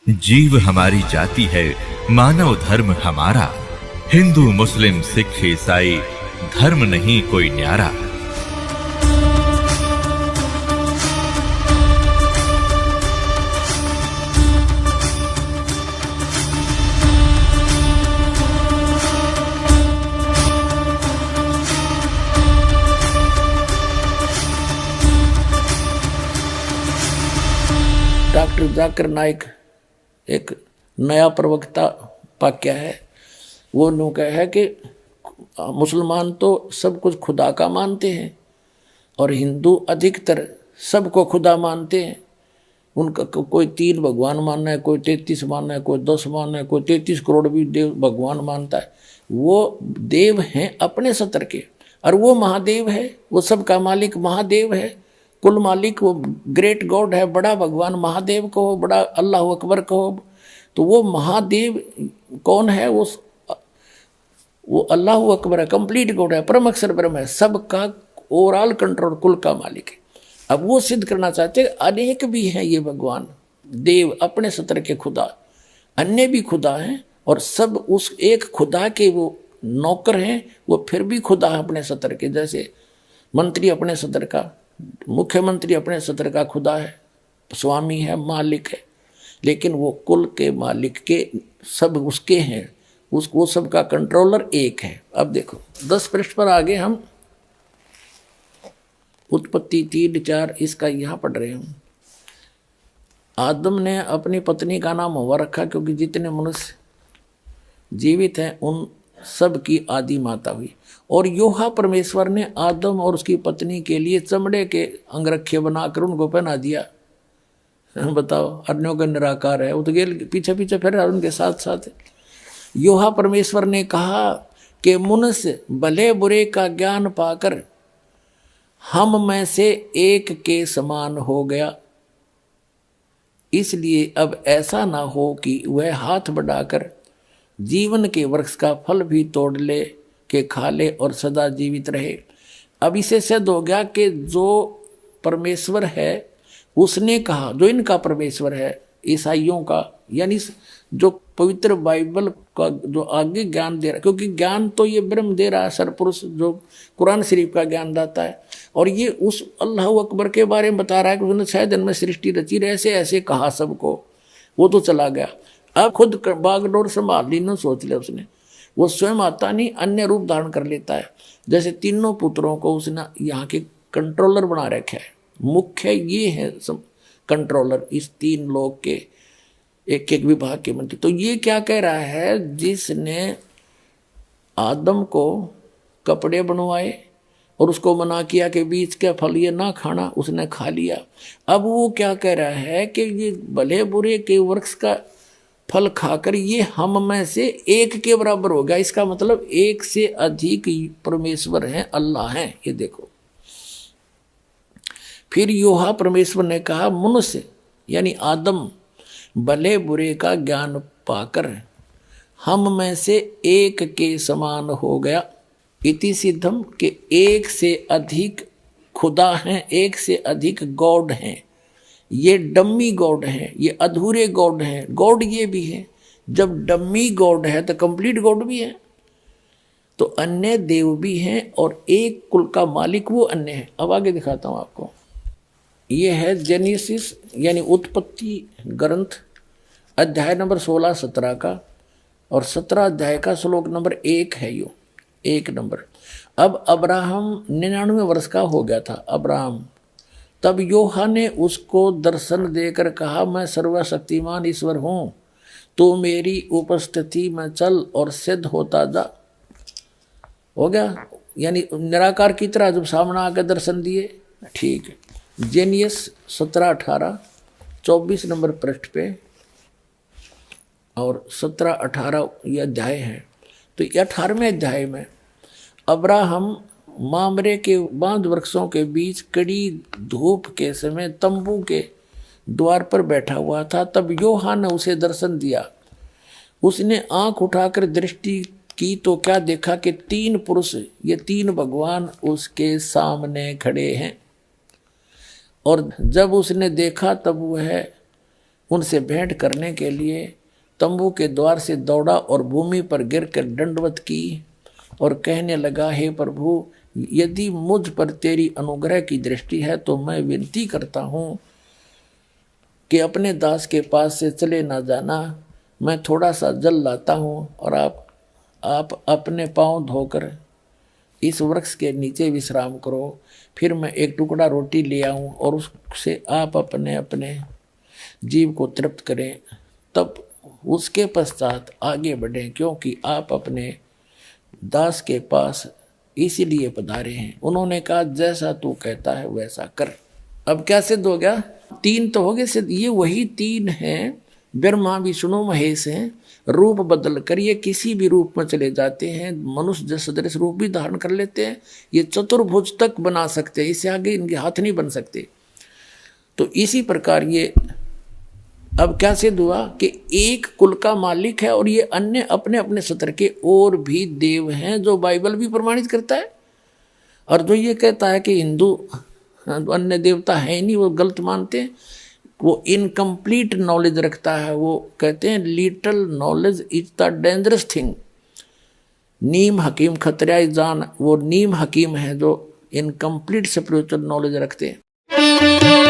जीव हमारी जाति है, मानव धर्म हमारा। हिंदू मुस्लिम सिख ईसाई धर्म नहीं कोई न्यारा। डॉक्टर जाकिर नाइक एक नया प्रवक्ता पाक्या है। वो नु कह है कि मुसलमान तो सब कुछ खुदा का मानते हैं और हिंदू अधिकतर सबको खुदा मानते हैं। उनका कोई 3 भगवान मानना है, कोई 33 मानना है, कोई 10 मानना है, कोई 33 करोड़ भी देव भगवान मानता है। वो देव हैं अपने सतर के, और वो महादेव है, वो सबका मालिक महादेव है, कुल मालिक वो ग्रेट गॉड है। बड़ा भगवान महादेव को, बड़ा अल्लाह अकबर को। तो वो महादेव कौन है? वो अल्लाह अकबर है, कंप्लीट गॉड है, परम अक्षर ब्रह्म है, सबका ओवरऑल कंट्रोल, कुल का मालिक है। अब वो सिद्ध करना चाहते हैं अनेक भी हैं ये भगवान देव अपने सतर के खुदा, अन्य भी खुदा हैं और सब उस एक खुदा के वो नौकर हैं। वो फिर भी खुदा है अपने सतर के। जैसे मंत्री अपने सतर का, मुख्यमंत्री अपने सतर का खुदा है, स्वामी है, मालिक है, लेकिन वो कुल के मालिक के सब उसके हैं, उसको सबका कंट्रोलर एक है। अब देखो 10 पृष्ठ पर आगे हम उत्पत्ति 3-4 इसका यहाँ पढ़ रहे हैं। आदम ने अपनी पत्नी का नाम हवा रखा क्योंकि जितने मनुष्य जीवित हैं उन सब की आदि माता हुई। और योहा परमेश्वर ने आदम और उसकी पत्नी के लिए चमड़े के अंगरखे बनाकर उनको पहना दिया। बताओ, अन्यों का निराकार है, वो तो गेल पीछे पीछे फिर उनके साथ साथ। योहा परमेश्वर ने कहा कि मनुष्य भले बुरे का ज्ञान पाकर हम में से एक के समान हो गया, इसलिए अब ऐसा ना हो कि वह हाथ बढ़ाकर जीवन के वृक्ष का फल भी तोड़ ले के खा ले और सदा जीवित रहे। अब इसे सिद्ध हो गया कि जो परमेश्वर है उसने कहा, जो इनका परमेश्वर है ईसाइयों का, यानी जो पवित्र बाइबल का जो आगे ज्ञान दे रहा है, क्योंकि ज्ञान तो ये ब्रह्म दे रहा है, सरपुरुष जो कुरान शरीफ का ज्ञान दाता है, और ये उस अल्लाह अकबर के बारे में बता रहा है कि उसने 6 दिन में सृष्टि रची, ऐसे ऐसे कहा सबको। वो तो चला गया, अब खुद बागडोर संभाल ली, न सोच लिया उसने। वो स्वयं आता नहीं, अन्य रूप धारण कर लेता है। जैसे तीनों पुत्रों को उसने यहाँ के कंट्रोलर बना रखा है। मुख्य ये है कंट्रोलर इस 3 लोग के, एक एक विभाग के मंत्री। तो ये क्या कह रहा है, जिसने आदम को कपड़े बनवाए और उसको मना किया कि बीच के फल ये ना खाना, उसने खा लिया। अब वो क्या कह रहा है कि ये भले बुरे के वृक्ष का फल खाकर ये हम में से एक के बराबर हो गया। इसका मतलब एक से अधिक परमेश्वर हैं, अल्लाह हैं। ये देखो, फिर योहा परमेश्वर ने कहा मनुष्य यानी आदम भले बुरे का ज्ञान पाकर हम में से एक के समान हो गया। इति सिद्धम के एक से अधिक खुदा हैं, एक से अधिक गॉड हैं। ये डम्मी गॉड हैं, ये अधूरे गॉड हैं। गॉड ये भी है, जब डम्मी गॉड है तो कंप्लीट गॉड भी है। तो अन्य देव भी हैं और एक कुल का मालिक वो अन्य है। अब आगे दिखाता हूं आपको। ये है जेनेसिस यानी उत्पत्ति ग्रंथ, अध्याय नंबर 16-17 का, और 17 अध्याय का श्लोक नंबर 1 है यो 1 नंबर। अब अब्राहम 99 वर्ष का हो गया था अब्राहम। तब योहा ने उसको दर्शन देकर कहा, मैं सर्वशक्तिमान ईश्वर हूँ, तो मेरी उपस्थिति में चल और सिद्ध होता जा। हो गया, यानी निराकार की तरह जब सामने आकर दर्शन दिए। ठीक है, जेनियस 17-18 24 नंबर पृष्ठ पे और 17-18 ये अध्याय है। तो 18वें अध्याय में अब्राहम मामरे के बांध वृक्षों के बीच कड़ी धूप के समय तंबू के द्वार पर बैठा हुआ था। तब योहा ने उसे दर्शन दिया। उसने आंख उठाकर दृष्टि की तो क्या देखा कि 3 पुरुष, ये 3 भगवान उसके सामने खड़े हैं। और जब उसने देखा तब वह उनसे भेंट करने के लिए तंबू के द्वार से दौड़ा और भूमि पर गिरकर दंडवत की और कहने लगा, हे प्रभु, यदि मुझ पर तेरी अनुग्रह की दृष्टि है तो मैं विनती करता हूँ कि अपने दास के पास से चले ना जाना। मैं थोड़ा सा जल लाता हूँ और आप अपने पाँव धोकर इस वृक्ष के नीचे विश्राम करो। फिर मैं एक टुकड़ा रोटी ले आऊँ और उससे आप अपने अपने जीव को तृप्त करें, तब उसके पश्चात आगे बढ़ें, क्योंकि आप अपने दास के पास इसीलिए पधारे हैं। उन्होंने कहा, जैसा तू कहता है वैसा कर। अब क्या सिद्ध हो गया? 3 तो हो गए सिद्ध। ये वही 3 हैं, ब्रह्मा विष्णु महेश हैं। रूप बदल कर ये किसी भी रूप में चले जाते हैं, मनुष्य सदृश रूप भी धारण कर लेते हैं। ये चतुर्भुज तक बना सकते हैं, इससे आगे इनके हाथ नहीं बन सकते। तो इसी प्रकार ये अब क्या सिद्ध हुआ कि एक कुल का मालिक है और ये अन्य अपने अपने सत्र के और भी देव हैं, जो बाइबल भी प्रमाणित करता है। और जो ये कहता है कि हिंदू अन्य देवता है ही नहीं, वो गलत मानते हैं, वो इनकम्प्लीट नॉलेज रखता है। वो कहते हैं little knowledge is the dangerous thing. नीम हकीम खतरा जान, वो नीम हकीम है जो इनकम्प्लीट स्पिरिचुअल नॉलेज रखते हैं।